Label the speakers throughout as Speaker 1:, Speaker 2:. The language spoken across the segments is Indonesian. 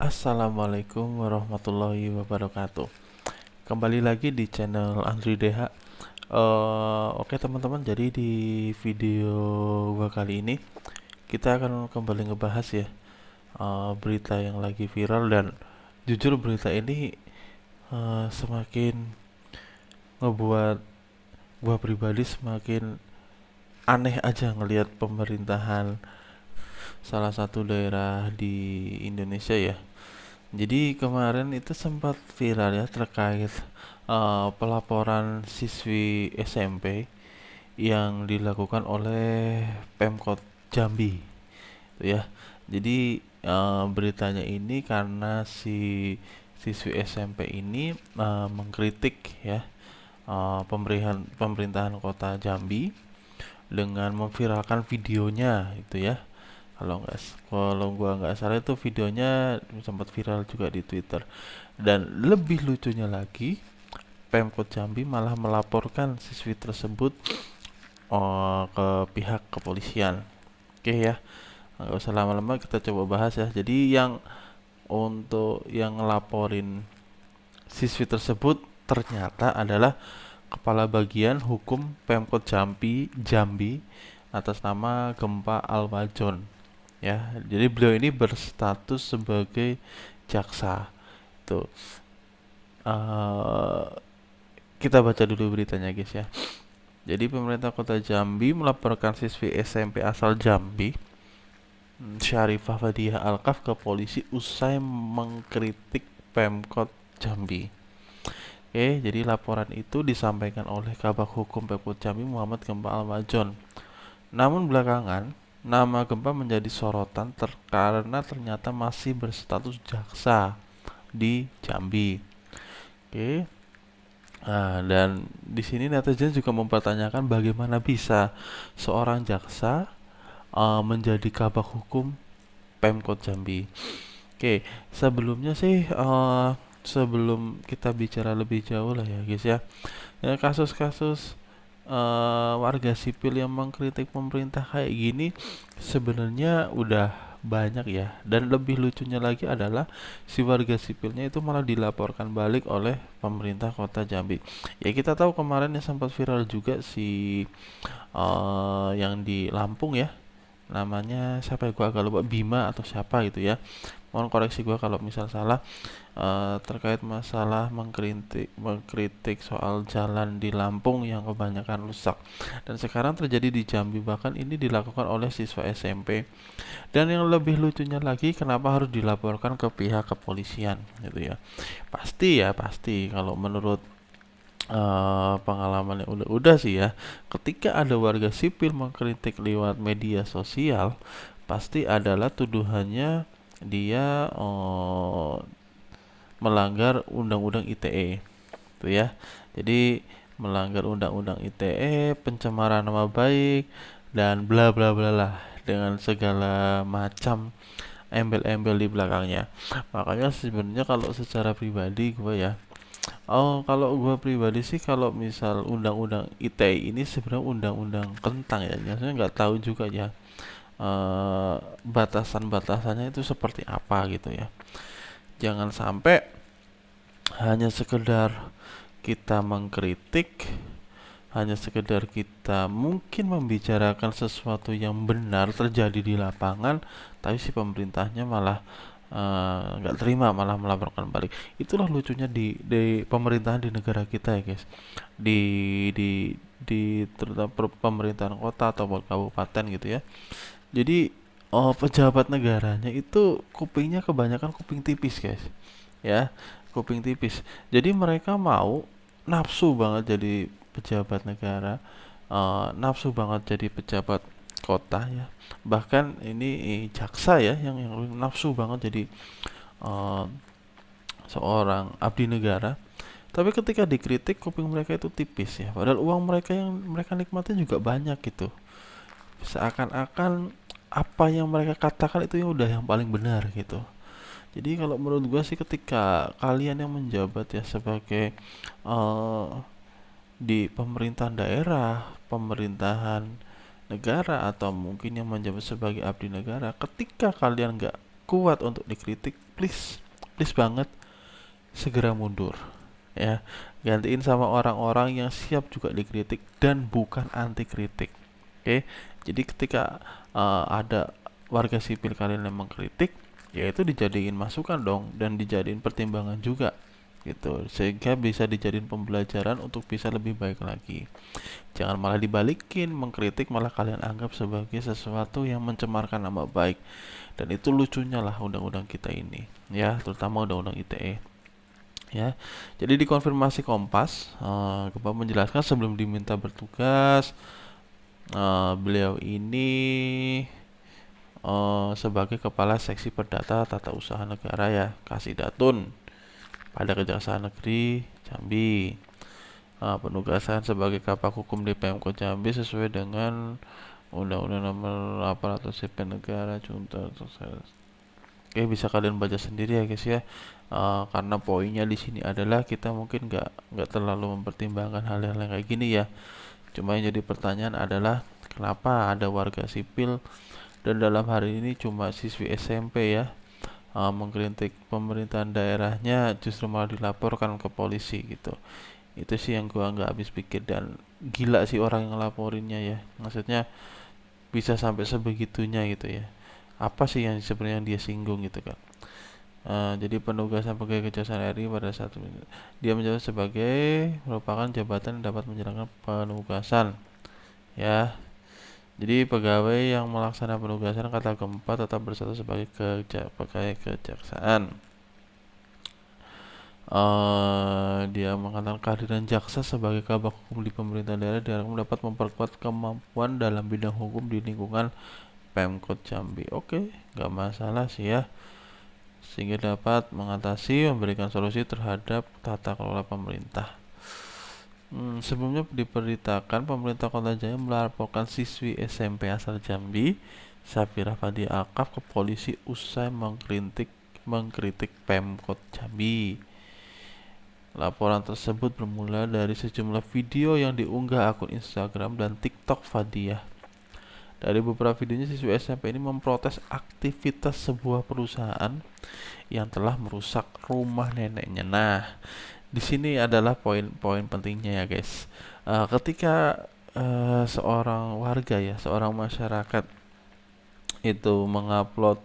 Speaker 1: Assalamualaikum warahmatullahi wabarakatuh. Kembali lagi di channel Andri DH. Oke teman-teman, jadi di video gua kali ini kita akan kembali ngebahas ya berita yang lagi viral, dan jujur berita ini semakin ngebuat gua pribadi semakin aneh aja ngelihat pemerintahan salah satu daerah di Indonesia ya. Jadi kemarin itu sempat viral ya terkait pelaporan siswi SMP yang dilakukan oleh Pemkot Jambi, gitu ya. Jadi beritanya ini karena si siswi SMP ini mengkritik ya pemerintahan Kota Jambi dengan memviralkan videonya itu ya. Kalau gua nggak salah itu videonya sempat viral juga di Twitter. Dan lebih lucunya lagi, Pemkot Jambi malah melaporkan siswi tersebut ke pihak kepolisian. Oke ya, nggak usah lama-lama, kita coba bahas ya. Jadi untuk yang ngelaporin siswi tersebut ternyata adalah Kepala Bagian Hukum Pemkot Jambi atas nama Gempa Alwajon ya. Jadi beliau ini berstatus sebagai jaksa. Tuh. eh kita baca dulu beritanya guys ya. Jadi pemerintah Kota Jambi melaporkan siswi SMP asal Jambi, Syarifah Fadiah Alkaf, ke polisi usai mengkritik Pemkot Jambi. Oke, jadi laporan itu disampaikan oleh Kabag Hukum Pemkot Jambi Muhammad Gempa Alwajon. Namun belakangan nama Gempa menjadi sorotan karena ternyata masih berstatus jaksa di Jambi. Oke. Nah, dan di sini netizen juga mempertanyakan bagaimana bisa seorang jaksa menjadi kabag hukum Pemkot Jambi. Oke, sebelumnya sih sebelum kita bicara lebih jauh lah ya guys ya, kasus-kasus warga sipil yang mengkritik pemerintah kayak gini sebenarnya udah banyak ya. Dan lebih lucunya lagi adalah si warga sipilnya itu malah dilaporkan balik oleh pemerintah Kota Jambi. Ya kita tahu kemarin yang sempat viral juga si yang di Lampung ya, namanya siapa ya, gua agak lupa, Bima atau siapa gitu ya. Mohon koreksi gua kalau misal salah. Terkait masalah mengkritik soal jalan di Lampung yang kebanyakan rusak, dan sekarang terjadi di Jambi, bahkan ini dilakukan oleh siswa SMP. Dan yang lebih lucunya lagi, kenapa harus dilaporkan ke pihak kepolisian gitu ya. Pasti kalau menurut pengalaman yang udah sih ya, ketika ada warga sipil mengkritik lewat media sosial, pasti adalah tuduhannya dia melanggar undang-undang ITE itu ya. Jadi melanggar undang-undang ITE, pencemaran nama baik, dan bla bla bla lah, dengan segala macam embel-embel di belakangnya. Makanya sebenarnya kalau secara pribadi gue ya, kalau gue pribadi sih, kalau misal undang-undang ITE ini sebenarnya undang-undang kentang ya. Maksudnya nggak tahu juga ya batasan-batasannya itu seperti apa gitu ya. Jangan sampai hanya sekedar kita mengkritik, hanya sekedar kita mungkin membicarakan sesuatu yang benar terjadi di lapangan, tapi si pemerintahnya malah nggak terima, malah melaporkan balik. Itulah lucunya di pemerintahan di negara kita ya guys. Di terutama pemerintahan kota atau kabupaten gitu ya. Jadi pejabat negaranya itu kupingnya kebanyakan kuping tipis guys ya, kuping tipis. Jadi mereka mau, nafsu banget jadi pejabat negara, nafsu banget jadi pejabat kota ya. Bahkan ini jaksa ya, yang nafsu banget jadi eh, seorang abdi negara. Tapi ketika dikritik, kuping mereka itu tipis ya. Padahal uang mereka yang mereka nikmatin juga banyak gitu. Seakan-akan apa yang mereka katakan itu ya udah yang paling benar gitu. Jadi kalau menurut gue sih, ketika kalian yang menjabat ya sebagai di pemerintahan daerah, pemerintahan negara, atau mungkin yang menjabat sebagai abdi negara, ketika kalian nggak kuat untuk dikritik, please banget segera mundur ya, gantiin sama orang-orang yang siap juga dikritik dan bukan anti kritik. Oke, jadi ketika ada warga sipil kalian yang mengkritik, ya itu dijadiin masukan dong dan dijadiin pertimbangan juga gitu, sehingga bisa dijadiin pembelajaran untuk bisa lebih baik lagi. Jangan malah dibalikin, mengkritik malah kalian anggap sebagai sesuatu yang mencemarkan nama baik. Dan itu lucunya lah undang-undang kita ini ya, terutama undang-undang ITE ya. Jadi di konfirmasi Kompas, Bapak menjelaskan sebelum diminta bertugas, beliau ini sebagai Kepala Seksi Perdata Tata Usaha Negara ya, Kasidatun pada Kejaksaan Negeri Jambi. Penugasan sebagai Kapak Hukum di Pemkot Jambi sesuai dengan Undang-Undang Nomor 800 Sipil Negara Junta. Oke, bisa kalian baca sendiri ya guys ya. Karena poinnya di sini adalah kita mungkin nggak terlalu mempertimbangkan hal-hal yang kayak gini ya. Cuma yang jadi pertanyaan adalah kenapa ada warga sipil dan dalam hari ini cuma siswi SMP ya mengkritik pemerintahan daerahnya justru malah dilaporkan ke polisi gitu. Itu sih yang gua nggak habis pikir, dan gila sih orang yang laporinnya ya. Maksudnya bisa sampai sebegitunya gitu ya. Apa sih yang sebenarnya dia singgung gitu kan. Jadi penugasan pegawai Kejaksaan RI pada saat dia menjabat sebagai merupakan jabatan yang dapat menjalankan penugasan ya. Jadi pegawai yang melaksanakan penugasan kata keempat tetap bersatu sebagai pegawai kejaksaan. Dia mengatakan kehadiran jaksa sebagai kabak hukum di pemerintah daerah diharapkan dapat memperkuat kemampuan dalam bidang hukum di lingkungan Pemkot Jambi. Oke, nggak masalah sih ya, sehingga dapat mengatasi memberikan solusi terhadap tata kelola pemerintah. Sebelumnya diberitakan pemerintah Kota Jambi melaporkan siswi SMP asal Jambi Safira Fadia Alkaf ke polisi usai mengkritik Pemkot Jambi. Laporan tersebut bermula dari sejumlah video yang diunggah akun Instagram dan TikTok Fadia. Dari beberapa videonya, siswa SMP ini memprotes aktivitas sebuah perusahaan yang telah merusak rumah neneknya. Nah, di sini adalah poin-poin pentingnya ya guys. Ketika seorang warga ya, seorang masyarakat itu mengupload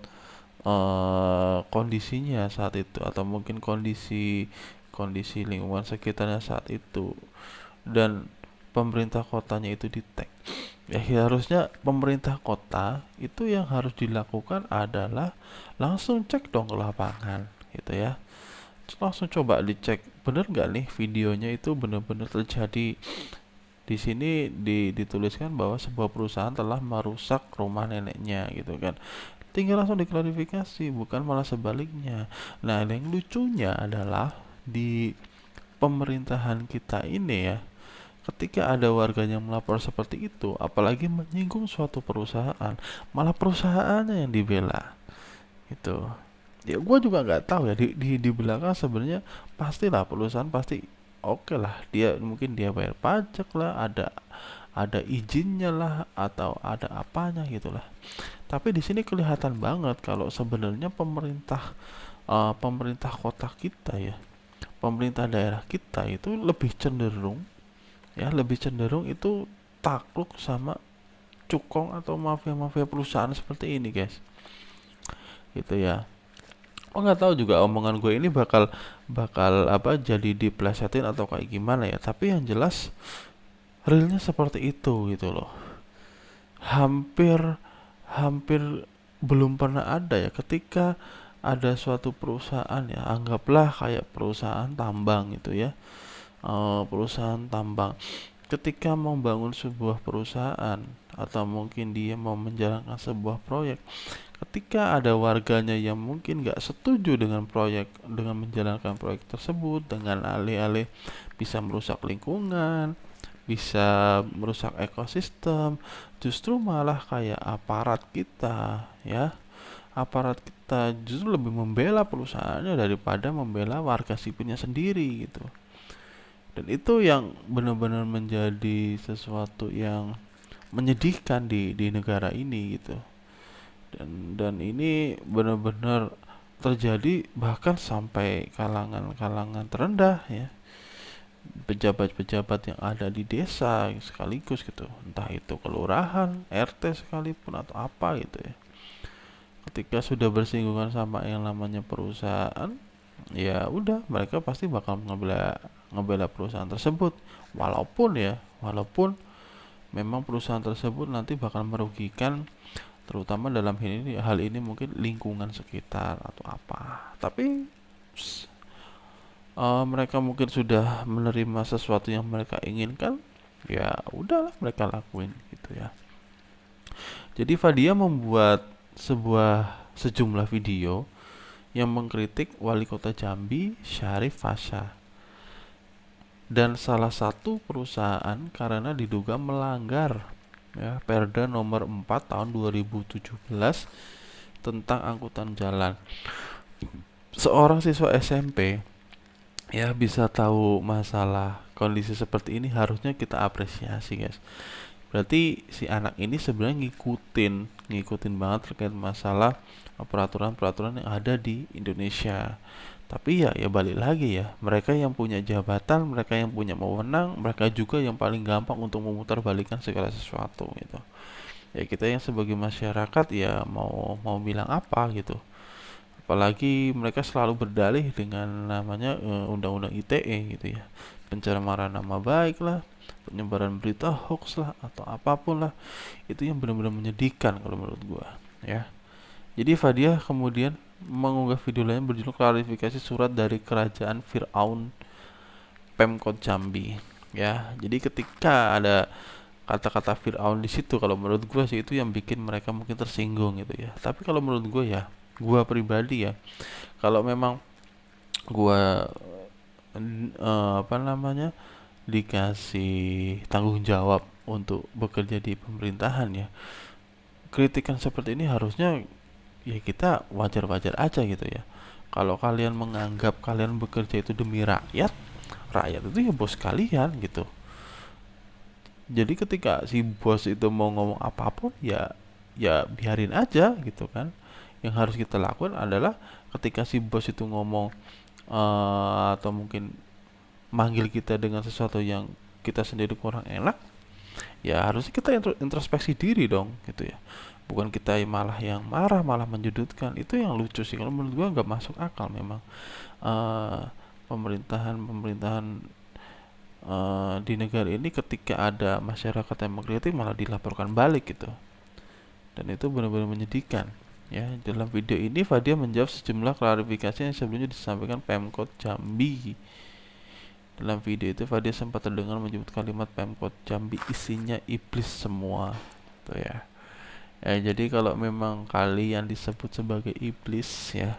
Speaker 1: kondisinya saat itu, atau mungkin kondisi lingkungan sekitarnya saat itu, dan pemerintah kotanya itu di tag, ya harusnya pemerintah kota itu yang harus dilakukan adalah langsung cek dong ke lapangan gitu ya, langsung coba dicek bener nggak nih videonya itu benar-benar terjadi. Di sini dituliskan bahwa sebuah perusahaan telah merusak rumah neneknya gitu kan, tinggal langsung diklarifikasi, bukan malah sebaliknya. Nah, yang lucunya adalah di pemerintahan kita ini ya, ketika ada warga yang melapor seperti itu, apalagi menyinggung suatu perusahaan, malah perusahaannya yang dibela gitu. Ya gue juga nggak tahu ya, di belakang sebenarnya pastilah perusahaan pasti oke lah, dia mungkin dia bayar pajak lah, ada izinnya lah, atau ada apanya gitulah. Tapi di sini kelihatan banget kalau sebenarnya pemerintah kota kita ya, pemerintah daerah kita itu lebih cenderung itu takluk sama cukong atau mafia-mafia perusahaan seperti ini guys, gitu ya. Nggak tahu juga omongan gue ini bakal apa jadi diplesetin atau kayak gimana ya, tapi yang jelas realnya seperti itu gitu loh. Hampir hampir belum pernah ada ya ketika ada suatu perusahaan ya, anggaplah kayak perusahaan tambang gitu ya, perusahaan tambang ketika mau bangun sebuah perusahaan atau mungkin dia mau menjalankan sebuah proyek, ketika ada warganya yang mungkin nggak setuju dengan menjalankan proyek tersebut, dengan alih-alih bisa merusak lingkungan, bisa merusak ekosistem, justru malah kayak aparat kita justru lebih membela perusahaannya daripada membela warga sipilnya sendiri gitu. Dan itu yang benar-benar menjadi sesuatu yang menyedihkan di negara ini gitu. Dan ini benar-benar terjadi bahkan sampai kalangan-kalangan terendah ya, pejabat-pejabat yang ada di desa sekaligus gitu, entah itu kelurahan, RT sekalipun atau apa gitu ya. Ketika sudah bersinggungan sama yang namanya perusahaan, ya udah mereka pasti bakal ngebela perusahaan tersebut, walaupun memang perusahaan tersebut nanti bakal merugikan, terutama dalam hal ini mungkin lingkungan sekitar atau apa. Tapi mereka mungkin sudah menerima sesuatu yang mereka inginkan, ya udahlah mereka lakuin gitu ya. Jadi Fadia membuat sejumlah video yang mengkritik Wali Kota Jambi, Syarif Fasha, dan salah satu perusahaan karena diduga melanggar ya, Perda nomor 4 tahun 2017 tentang angkutan jalan. Seorang siswa SMP ya bisa tahu masalah kondisi seperti ini, harusnya kita apresiasi guys. Berarti si anak ini sebenarnya ngikutin banget terkait masalah peraturan-peraturan yang ada di Indonesia. Tapi ya balik lagi ya, mereka yang punya jabatan, mereka yang punya wewenang, mereka juga yang paling gampang untuk memutarbalikkan segala sesuatu gitu. Ya kita yang sebagai masyarakat ya mau bilang apa gitu. Apalagi mereka selalu berdalih dengan namanya undang-undang ITE gitu ya, pencemaran nama baik lah, penyebaran berita hoax lah, atau apapun lah. Itu yang benar-benar menyedihkan kalau menurut gua ya. Jadi Fadia kemudian mengunggah video lain berjudul klarifikasi surat dari kerajaan Firaun Pemkot Jambi ya. Jadi ketika ada kata-kata Firaun di situ, kalau menurut gua sih itu yang bikin mereka mungkin tersinggung gitu ya. Tapi kalau menurut gua ya, gua pribadi ya, kalau memang gua dikasih tanggung jawab untuk bekerja di pemerintahan ya, kritikan seperti ini harusnya ya kita wajar-wajar aja gitu ya. Kalau kalian menganggap kalian bekerja itu demi rakyat, rakyat itu ya bos kalian gitu. Jadi ketika si bos itu mau ngomong apapun ya biarin aja gitu kan. Yang harus kita lakukan adalah ketika si bos itu ngomong atau mungkin manggil kita dengan sesuatu yang kita sendiri kurang enak, ya harusnya kita introspeksi diri dong gitu ya. Bukan kita yang marah, malah menjudutkan. Itu yang lucu sih, kalau menurut gua nggak masuk akal memang. eh pemerintahan di negara ini ketika ada masyarakat yang mengkritik malah dilaporkan balik gitu, dan itu benar-benar menyedihkan ya. Dalam video ini Fadia menjawab sejumlah klarifikasi yang sebelumnya disampaikan Pemkot Jambi. Dalam video itu Fadia sempat terdengar menyebut kalimat Pemkot Jambi isinya iblis semua tuh ya. Jadi kalau memang kalian disebut sebagai iblis ya,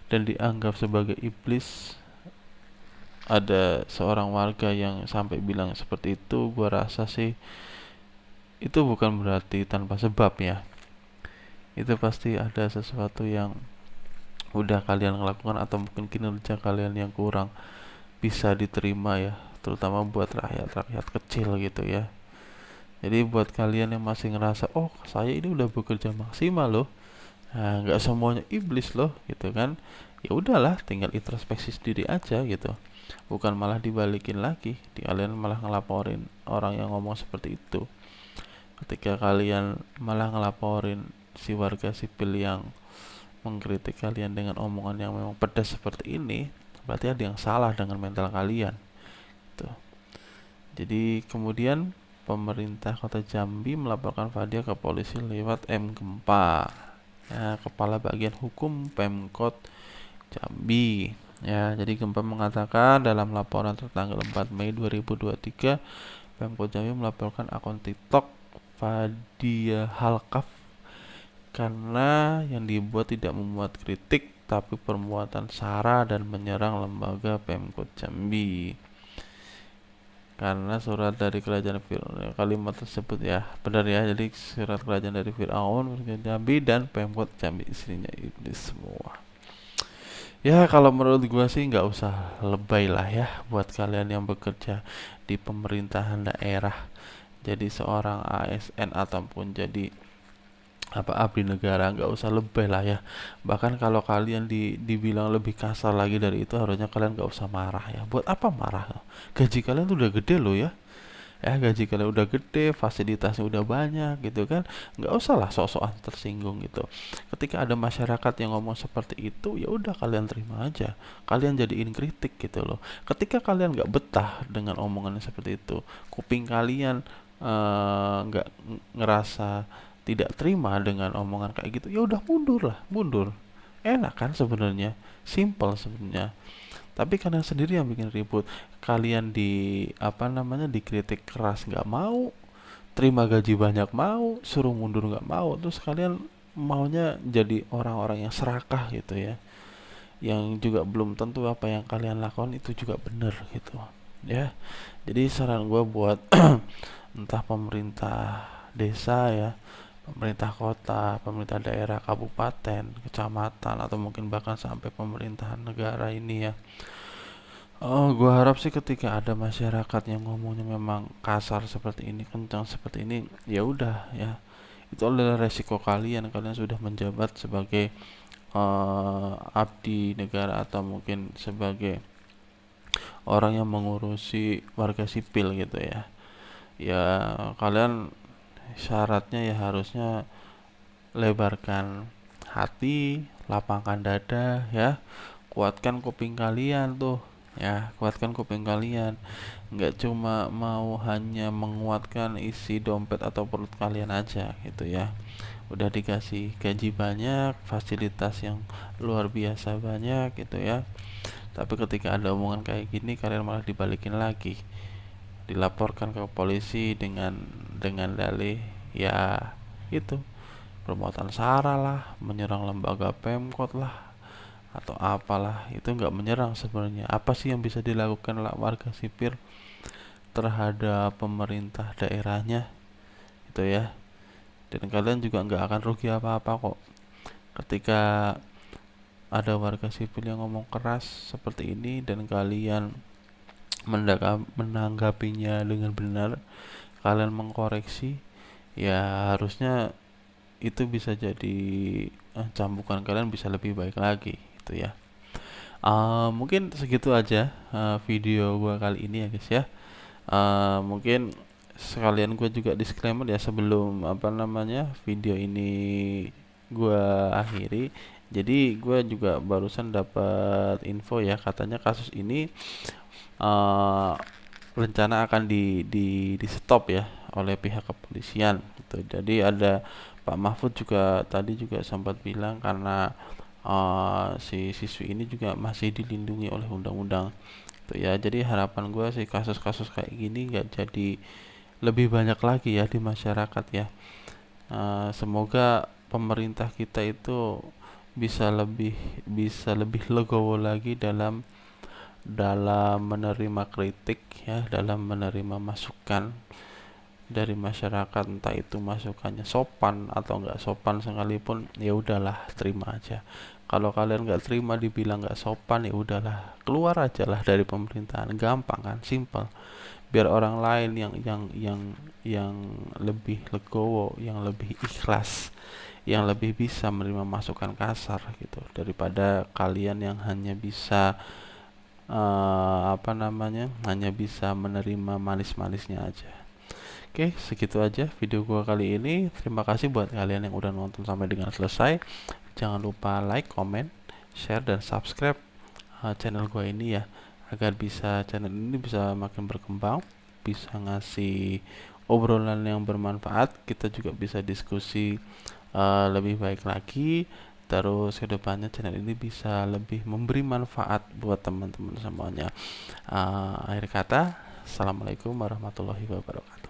Speaker 1: dan dianggap sebagai iblis, ada seorang warga yang sampai bilang seperti itu, gua rasa sih itu bukan berarti tanpa sebab ya. Itu pasti ada sesuatu yang udah kalian lakukan, atau mungkin kinerja kalian yang kurang bisa diterima ya, terutama buat rakyat-rakyat kecil gitu ya. Jadi buat kalian yang masih ngerasa oh saya ini udah bekerja maksimal loh, nah nggak semuanya iblis loh gitu kan, ya udahlah tinggal introspeksi sendiri aja gitu, bukan malah dibalikin lagi, kalian malah ngelaporin orang yang ngomong seperti itu. Ketika kalian malah ngelaporin si warga sipil yang mengkritik kalian dengan omongan yang memang pedas seperti ini, berarti ada yang salah dengan mental kalian tuh. Jadi kemudian pemerintah Kota Jambi melaporkan Fadia ke polisi lewat M. Gempa ya, Kepala Bagian Hukum Pemkot Jambi ya. Jadi Gempa mengatakan dalam laporan tertanggal 4 Mei 2023, Pemkot Jambi melaporkan akun TikTok Fadia Halkaf karena yang dibuat tidak memuat kritik tapi permuatan sara dan menyerang lembaga Pemkot Jambi. Karena surat dari kerajaan Firaun, kalimat tersebut ya benar ya, jadi surat kerajaan dari Firaun Jambi dan Pemkot Jambi isinya iblis semua. Ya kalau menurut gua sih nggak usah lebay lah ya buat kalian yang bekerja di pemerintahan daerah, jadi seorang ASN ataupun jadi apa abdi negara, nggak usah lebay lah ya. Bahkan kalau kalian dibilang lebih kasar lagi dari itu, harusnya kalian nggak usah marah ya. Buat apa marah? Gaji kalian tuh udah gede loh ya. Gaji kalian udah gede, fasilitasnya udah banyak gitu kan, nggak usah lah sok-sokan tersinggung gitu. Ketika ada masyarakat yang ngomong seperti itu, ya udah kalian terima aja, kalian jadiin kritik gitu loh. Ketika kalian nggak betah dengan omongan seperti itu, kuping kalian nggak ngerasa tidak terima dengan omongan kayak gitu, ya udah mundur lah, mundur. Enak kan sebenarnya, simple sebenarnya. Tapi kalian sendiri yang bikin ribut. Kalian dikritik keras nggak mau, terima gaji banyak mau, suruh mundur nggak mau, terus kalian maunya jadi orang-orang yang serakah gitu ya, yang juga belum tentu apa yang kalian lakukan itu juga bener gitu ya. Jadi saran gue buat entah pemerintah desa ya, pemerintah kota, pemerintah daerah, kabupaten, kecamatan, atau mungkin bahkan sampai pemerintahan negara ini ya. Oh, gua harap sih ketika ada masyarakat yang ngomongnya memang kasar seperti ini, kencang seperti ini, ya udah ya. Itu adalah resiko kalian. Kalian sudah menjabat sebagai abdi negara atau mungkin sebagai orang yang mengurusi warga sipil gitu ya. Ya, kalian syaratnya ya harusnya lebarkan hati, lapangkan dada ya, kuatkan kuping kalian tuh ya, kuatkan kuping kalian. Nggak cuma mau hanya menguatkan isi dompet atau perut kalian aja gitu ya. Udah dikasih gaji banyak, fasilitas yang luar biasa banyak gitu ya, tapi ketika ada omongan kayak gini, kalian malah dibalikin lagi, dilaporkan ke polisi dengan dalih ya itu, perbuatan sara lah, menyerang lembaga Pemkot lah, atau apalah. Itu nggak menyerang sebenarnya. Apa sih yang bisa dilakukan warga sipil terhadap pemerintah daerahnya itu ya. Dan kalian juga nggak akan rugi apa-apa kok ketika ada warga sipil yang ngomong keras seperti ini dan kalian menanggapinya dengan benar, kalian mengkoreksi, ya harusnya itu bisa jadi cambukan kalian bisa lebih baik lagi gitu ya. Mungkin segitu aja video gua kali ini ya guys ya. Mungkin sekalian gue juga disclaimer ya sebelum video ini gua akhiri. Jadi gue juga barusan dapat info ya, katanya kasus ini rencana akan di stop ya oleh pihak kepolisian gitu. Jadi ada Pak Mahfud juga tadi juga sempat bilang karena si siswi ini juga masih dilindungi oleh undang-undang tuh ya. Jadi harapan gue sih kasus-kasus kayak gini nggak jadi lebih banyak lagi ya di masyarakat ya. Semoga pemerintah kita itu bisa lebih legowo lagi dalam menerima kritik ya, dalam menerima masukan dari masyarakat, entah itu masukannya sopan atau nggak sopan sekalipun, ya udahlah terima aja. Kalau kalian nggak terima dibilang nggak sopan, ya udahlah keluar aja lah dari pemerintahan, gampang kan, simple. Biar orang lain yang lebih legowo, yang lebih ikhlas, yang lebih bisa menerima masukan kasar gitu, daripada kalian yang hanya bisa hanya bisa menerima manis-manisnya aja. Oke, segitu aja video gua kali ini. Terima kasih buat kalian yang udah nonton sampai dengan selesai. Jangan lupa like, comment, share, dan subscribe channel gua ini ya, agar channel ini bisa makin berkembang, bisa ngasih obrolan yang bermanfaat. Kita juga bisa diskusi lebih baik lagi. Terus kedepannya channel ini bisa lebih memberi manfaat buat teman-teman semuanya. Akhir kata, assalamualaikum warahmatullahi wabarakatuh.